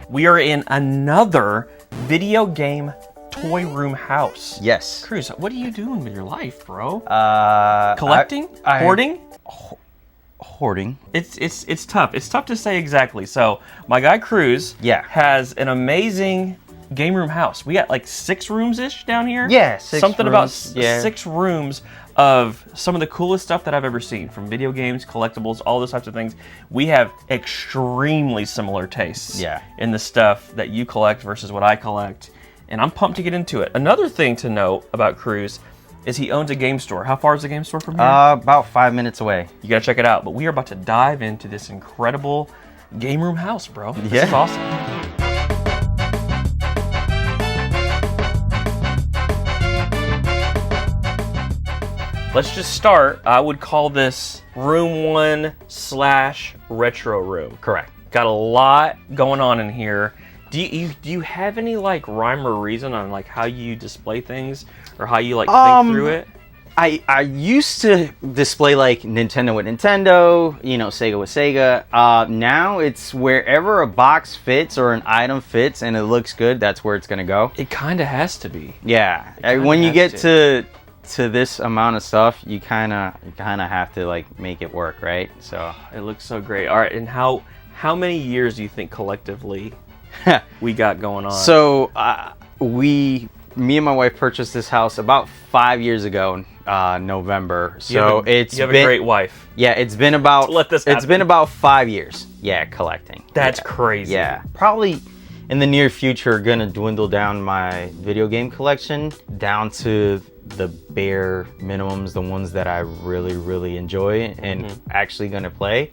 We are in another video game toy room house. Yes. Cruz, what are you doing with your life, bro? Collecting? Hoarding? Hoarding. It's tough. It's tough to say exactly. So my guy Cruz has an amazing game room house. We got like 6 rooms-ish down here. Yeah, 6 Something rooms. about Yeah. 6 rooms of some of the coolest stuff that I've ever seen, from video games, collectibles, all those types of things. We have extremely similar tastes in the stuff that you collect versus what I collect, and I'm pumped to get into it. Another thing to note about Cruz is he owns a game store. How far is the game store from here? About 5 minutes away. You gotta check it out. But we are about to dive into this incredible game room house, bro. This is awesome. Let's just start. I would call this room 1/retro room. Correct. Got a lot going on in here. Do you have any like rhyme or reason on like how you display things or how you like think through it? I used to display like Nintendo with Nintendo, you know, Sega with Sega. Now it's wherever a box fits or an item fits and it looks good, that's where it's gonna go. It kind of has to be. Yeah. When you get to this amount of stuff, you kind of have to like make it work, right? So it looks so great. All right, and how many years do you think collectively we got going on? So me and my wife purchased this house about 5 years ago, November. So you have a great wife. Yeah, it's been about it's been about 5 years. Yeah, collecting. That's crazy. Yeah, probably in the near future gonna dwindle down my video game collection down to the bare minimums, the ones that I really enjoy and actually gonna play.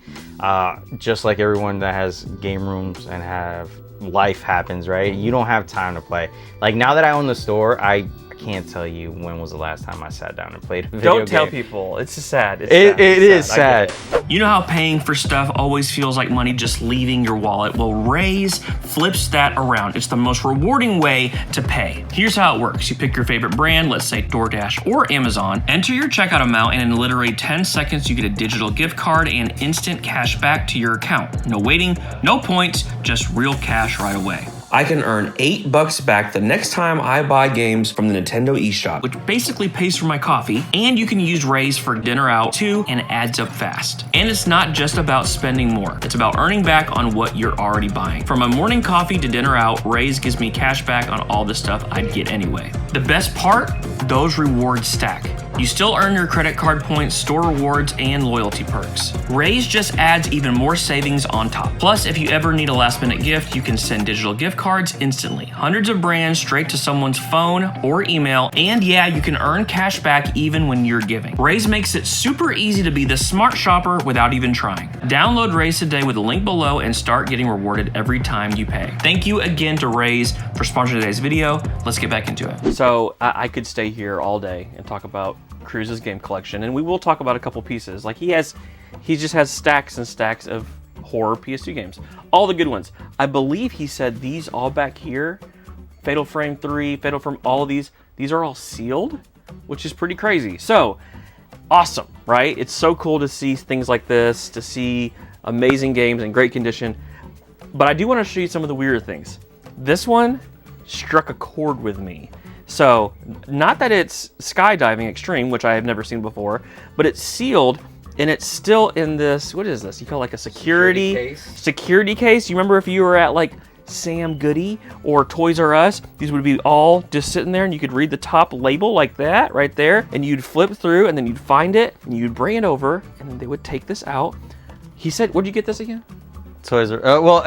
Just like everyone that has game rooms and have life happens, right? You don't have time to play. Like now that I own the store, I can't tell you when was the last time I sat down and played a video game. Don't tell people. It's just sad. It is sad. You know how paying for stuff always feels like money just leaving your wallet? Well, Raise flips that around. It's the most rewarding way to pay. Here's how it works. You pick your favorite brand, let's say DoorDash or Amazon, enter your checkout amount, and in literally 10 seconds, you get a digital gift card and instant cash back to your account. No waiting, no points, just real cash right away. I can earn $8 back the next time I buy games from the Nintendo eShop, which basically pays for my coffee, and you can use Raise for dinner out too, and it adds up fast. And it's not just about spending more, it's about earning back on what you're already buying. From a morning coffee to dinner out, Raise gives me cash back on all the stuff I'd get anyway. The best part? Those rewards stack. You still earn your credit card points, store rewards, and loyalty perks. Raise just adds even more savings on top. Plus, if you ever need a last-minute gift, you can send digital gift cards instantly. Hundreds of brands straight to someone's phone or email, and yeah, you can earn cash back even when you're giving. Raise makes it super easy to be the smart shopper without even trying. Download Raise today with the link below and start getting rewarded every time you pay. Thank you again to Raise for sponsoring today's video. Let's get back into it. So I could stay here all day and talk about Cruz's game collection, and we will talk about a couple pieces. Like he just has stacks and stacks of horror PS2 games, all the good ones. I believe he said these all back here, Fatal Frame 3, Fatal Frame, all of these are all sealed, which is pretty crazy. So awesome, right? It's so cool to see things like this, to see amazing games in great condition. But I do want to show you some of the weirder things. This one struck a chord with me. So, not that it's skydiving extreme, which I have never seen before, but it's sealed and it's still in this, what is this? You call it like a security case. You remember if you were at like Sam Goody or Toys R Us, these would be all just sitting there and you could read the top label like that right there, and you'd flip through and then you'd find it and you'd bring it over and then they would take this out. He said, where'd you get this again? Toys R Us. Well,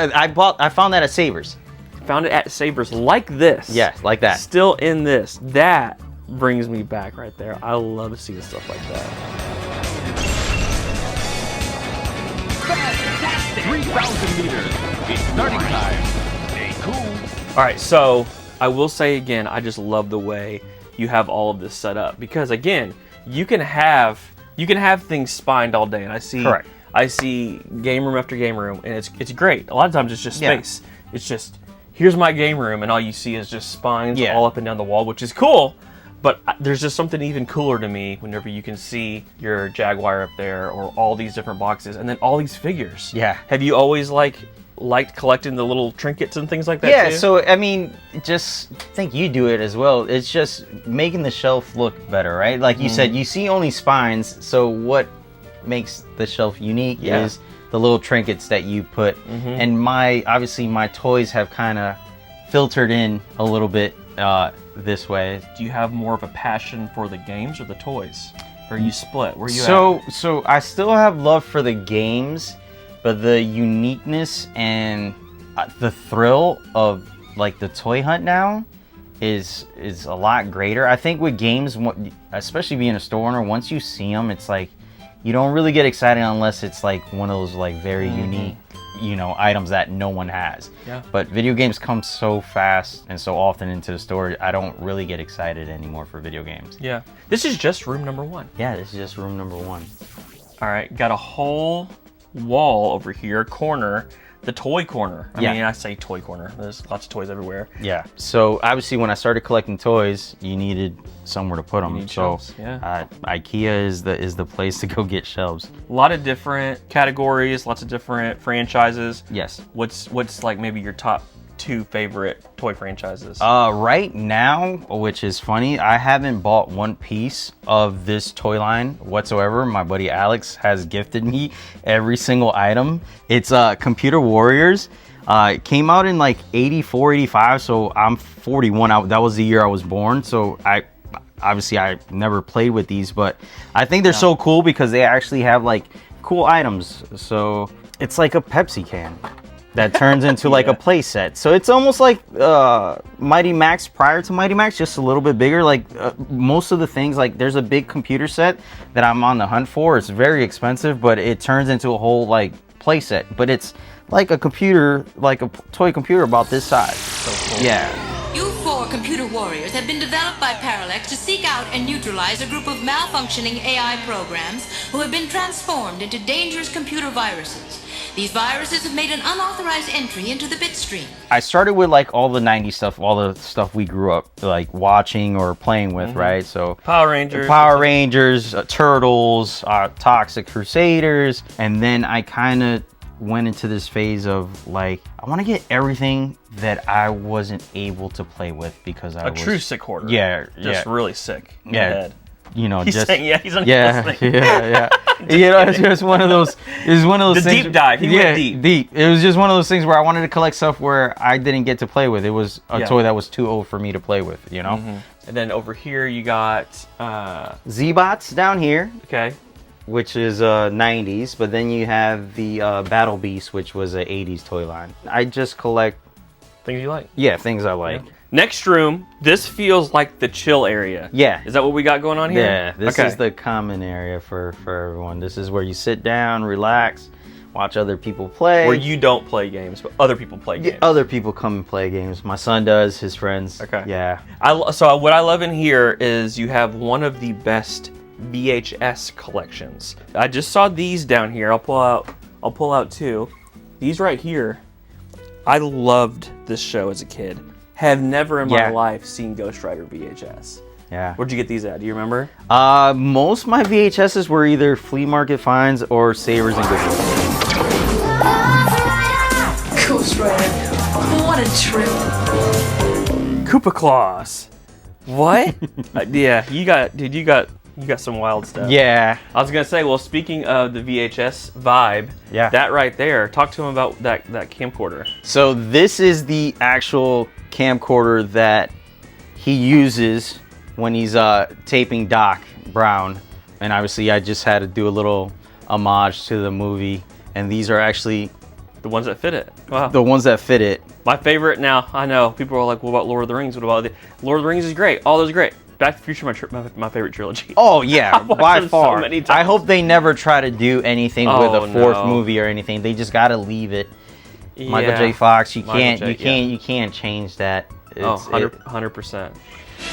I found that at Savers. Found it at Savers like this. Yeah, like that. Still in this. That brings me back right there. I love seeing stuff like that. Fantastic! 3,000 meters. It's starting time. Stay cool. All right, so I will say again, I just love the way you have all of this set up, because again, you can have things spined all day, and I see game room after game room, and it's great. A lot of times it's just space. It's just, here's my game room, and all you see is just spines all up and down the wall, which is cool. But there's just something even cooler to me whenever you can see your Jaguar up there, or all these different boxes, and then all these figures. Yeah. Have you always liked collecting the little trinkets and things like that Yeah, too? so I mean, just think you do it as well. It's just making the shelf look better, right? Like you said, you see only spines, so what makes the shelf unique is the little trinkets that you put. And obviously my toys have kind of filtered in a little bit this way. Do you have more of a passion for the games or the toys? Or you split? Where you at? So I still have love for the games, but the uniqueness and the thrill of like the toy hunt now is a lot greater. I think with games, especially being a store owner, once you see them, it's like you don't really get excited unless it's like one of those like very unique, you know, items that no one has. Yeah. But video games come so fast and so often into the store, I don't really get excited anymore for video games. Yeah. This is just room number 1. Yeah, this is just room number 1. All right, got a whole wall over here, corner, the toy corner. I mean, I say toy corner. There's lots of toys everywhere. Yeah. So obviously, when I started collecting toys, you needed somewhere to put them. need shelves, IKEA is the place to go get shelves. A lot of different categories, lots of different franchises. Yes. What's like maybe your top 2 favorite toy franchises? Right now, which is funny, I haven't bought one piece of this toy line whatsoever. My buddy Alex has gifted me every single item. It's Computer Warriors. It came out in like 84, 85, so I'm 41. That was the year I was born, so I never played with these, but I think they're so cool because they actually have like cool items. So it's like a Pepsi can that turns into like a play set. So it's almost like Mighty Max prior to Mighty Max, just a little bit bigger. Like most of the things, like there's a big computer set that I'm on the hunt for. It's very expensive, but it turns into a whole like play set. But it's like a computer, like a toy computer about this size. So cool. Yeah. You 4 computer warriors have been developed by Parallax to seek out and neutralize a group of malfunctioning AI programs who have been transformed into dangerous computer viruses. These viruses have made an unauthorized entry into the bit stream. I started with like all the 90s stuff, all the stuff we grew up like watching or playing with, right? So Power Rangers, Turtles, Toxic Crusaders, and then I kind of went into this phase of like, I want to get everything that I wasn't able to play with because I was true sick hoarder. Yeah, just really sick. In the yeah. head. You know, He's just saying, he's on yeah. You know, it's just one of those. It's one of those the things. deep dive. He went deep. It was just one of those things where I wanted to collect stuff where I didn't get to play with. It was a toy that was too old for me to play with. You know. And then over here you got Z-Bots down here. Okay. Which is 90s, but then you have the Battle Beast, which was an 80s toy line. I just collect things you like. Yeah, things I like. Yeah. Next room, this feels like the chill area. Yeah. Is that what we got going on here? Yeah, this is the common area for everyone. This is where you sit down, relax, watch other people play. Where you don't play games, but other people play games. Other people come and play games. My son does, his friends. Okay. Yeah. So what I love in here is you have one of the best VHS collections. I just saw these down here. I'll pull out 2. These right here. I loved this show as a kid. Have never in my life seen Ghost Rider VHS. Yeah. Where'd you get these at? Do you remember? Most of my VHSs were either flea market finds or Savers and Goodwill. Ghost Rider. What a trip. Koopa Claus. What? Yeah, you got some wild stuff. Yeah. I was gonna say, well, speaking of the VHS vibe, that right there, talk to him about that camcorder. So this is the actual camcorder that he uses when he's taping Doc Brown, and obviously I just had to do a little homage to the movie, and these are actually the ones that fit it. Wow. The ones that fit it. My favorite. Now I know people are like, what about Lord of the Rings? What about Lord of the Rings is great. All those are great. Back to the Future, my favorite trilogy. Oh yeah, by far. So many times. I hope they never try to do anything with a fourth movie or anything. They just gotta leave it. Yeah. Michael J. Fox, you can't change that. It's, 100%.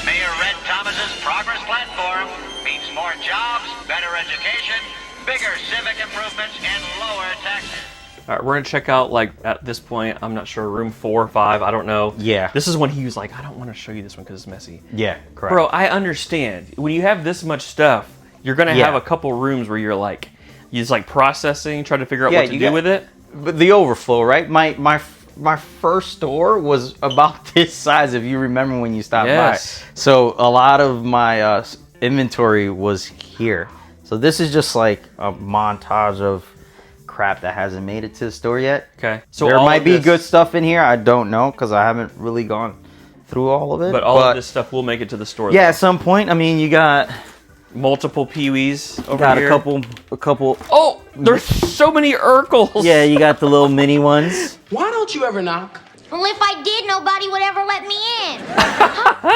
Mayor Red Thomas's progress platform means more jobs, better education, bigger civic improvements, and lower taxes. All right, we're gonna check out, like, at this point, I'm not sure, room 4 or 5, I don't know. Yeah. This is when he was like, I don't want to show you this one because it's messy. Yeah, correct. Bro, I understand. When you have this much stuff, you're gonna have a couple rooms where you're like, you just like processing, trying to figure out what to do with it. but the Overflow, right? My first store was about this size, if you remember when you stopped by. So a lot of my inventory was here. So this is just like a montage of crap that hasn't made it to the store yet. Okay. So there might be good stuff in here. I don't know because I haven't really gone through all of it. But all of this stuff will make it to the store. Yeah, at some point. I mean, you got multiple Pee-wees over got here. a couple. Oh, there's so many Urkels. Yeah, you got the little mini ones. Why don't you ever knock? Well, if I did, nobody would ever let me in.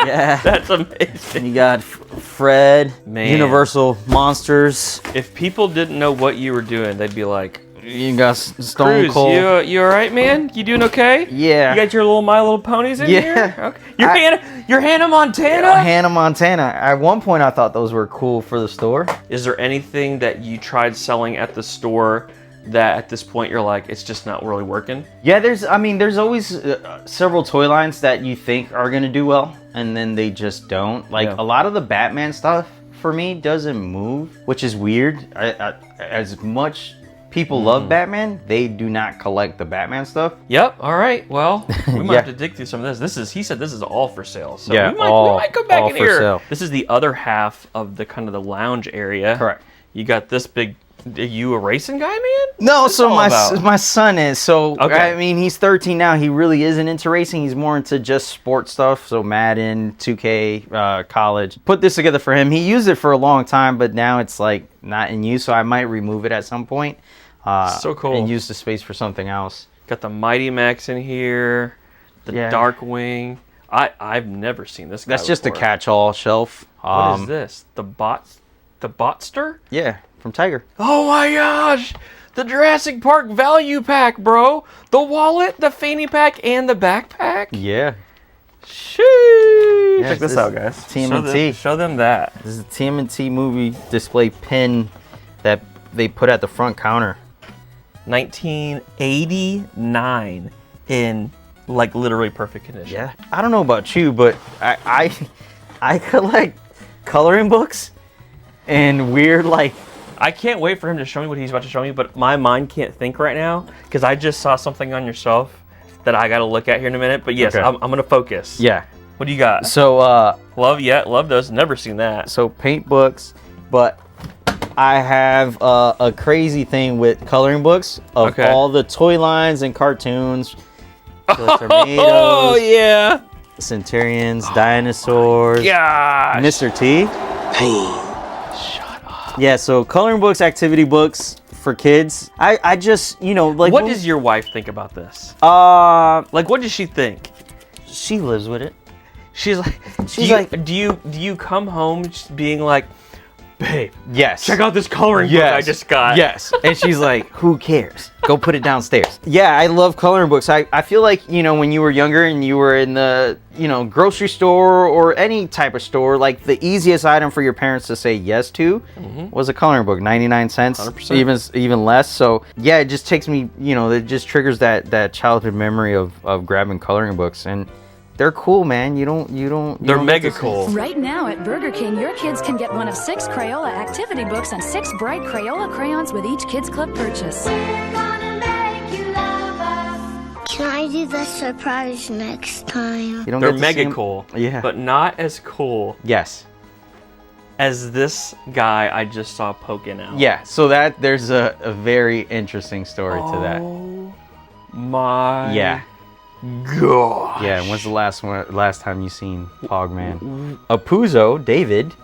Yeah. That's amazing. You got Fred, Man. Universal Monsters. If people didn't know what you were doing, they'd be like, You got Stone Cruz, Cold. you all right, man? You doing okay? Yeah. You got your little My Little Ponies in Yeah. here? Okay. You're Hannah Montana? Hannah Montana. At one point, I thought those were cool for the store. Is there anything that you tried selling at the store that at this point you're like, it's just not really working? Yeah, there's always several toy lines that you think are gonna do well, and then they just don't. Like a lot of the Batman stuff for me doesn't move, which is weird. As much people love Batman, they do not collect the Batman stuff. Yep. All right. Well, we might Yeah. have to dig through some of this. He said this is all for sale. So Yeah, we might come back all in for here. sale. This is the other half of the kind of the lounge area. Correct. You got this big. Are you a racing guy, man? No, What's so all about? my son is. So Okay. I mean, he's 13 now. He really isn't into racing. He's more into just sports stuff. So Madden, 2K, college. Put this together for him. He used it for a long time, but now it's like not in use. So I might remove it at some point. So cool. And use the space for something else. Got the Mighty Max in here. The Yeah. Darkwing. I've never seen this guy That's just a before. catch-all shelf. What is this? The Botster? Yeah, from Tiger. Oh my gosh! The Jurassic Park value pack, bro! The wallet, the fanny pack, and the backpack? Yeah. Sheesh! Yes, Check this out, guys. TMNT. Show them that. This is a TMNT movie display pin that they put at the front counter. 1989 in like literally perfect condition. Yeah. I don't know about you, but I collect coloring books and weird like. I can't wait for him to show me what he's about to show me, but my mind can't think right now because I just saw something on your shelf that I got to look at here in a minute. But yes, Okay. I'm going to focus. Yeah. What do you got? So Love those. Never seen that. so paint books, but I have a crazy thing with coloring books of Okay. all the toy lines and cartoons. Oh Tornadoes, yeah. Centurions, dinosaurs, Gosh. Mr. T. Yeah, so coloring books, activity books for kids. I just, like What does your wife think about this? Like, what does she think? she lives with it. She's like, She's like- do you come home just being like, babe, Yes. check out this coloring book I just got. Yes. And she's like, who cares? Go put it downstairs. Yeah, I love coloring books. I feel like, when you were younger and you were in the, grocery store or any type of store, like the easiest item for your parents to say yes to was a coloring book, 99 cents, 100%. even less. So yeah, it just takes me, it just triggers that childhood memory of grabbing coloring books. And they're cool, man. You don't. They're mega cool. Right now at Burger King, your kids can get one of 6 Crayola activity books and 6 bright Crayola crayons with each Kids Club purchase. Can I do the surprise next time? You don't They're get to see mega 'em- cool. Yeah. But not as cool Yes. as this guy I just saw poking out. Yeah. So there's a very interesting story to that. Oh my. Yeah. God. Yeah, and when's the last time you seen Pogman? Apuzo, David,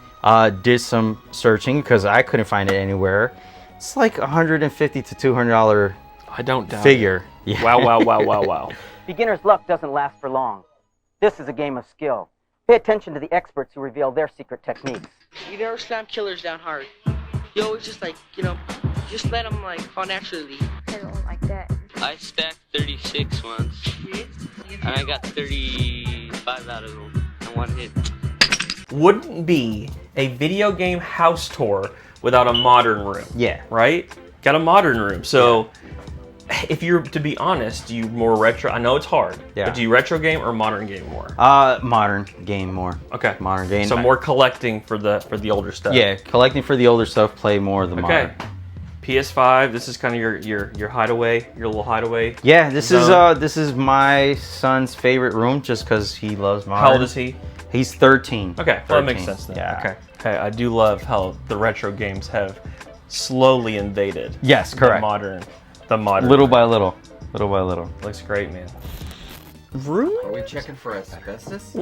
did some searching because I couldn't find it anywhere. It's like $150 to $200 I don't doubt figure. it. Yeah. Wow. Beginner's luck doesn't last for long. This is a game of skill. Pay attention to the experts who reveal their secret techniques. You never slam killers down hard. You always just just let them fall naturally. I don't like that. I stacked 36 once, and I got 35 out of them in one hit. Wouldn't be a video game house tour without a modern room. Yeah. Right? Got a modern room. So if you're to be honest, do you more retro? I know it's hard. Yeah. But do you retro game or modern game more? Modern game more. Okay. Modern game. So more collecting for the older stuff. Yeah, collecting for the older stuff, play more of the modern. PS5. This is kind of your hideaway, your little hideaway. Yeah, this zone. is my son's favorite room just because he loves modern. How old is he? He's 13. Okay, well, that makes sense then. Yeah. Okay. Hey, I do love how the retro games have slowly invaded. Yes, correct. The modern. Little by little. Little by little. Looks great, man. Room? Are we checking for asbestos?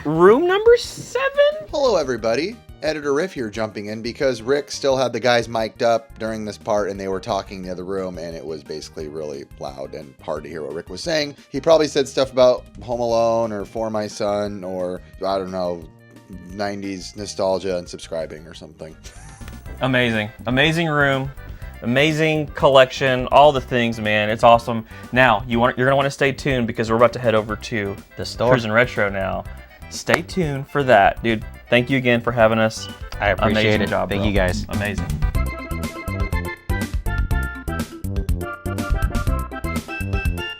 Room number 7? Hello, everybody. Editor Riff here jumping in because Rick still had the guys mic'd up during this part and they were talking in the other room and it was basically really loud and hard to hear what Rick was saying. He probably said stuff about Home Alone or For My Son or, I don't know, 90s nostalgia and subscribing or something. Amazing. Amazing room. Amazing collection. All the things, man. It's awesome. Now, you're going to want to stay tuned because we're about to head over to the store. Cruisin' Retro now. Stay tuned for that. Dude, thank you again for having us. I appreciate Amazing it. job, Thank bro. you guys. Amazing.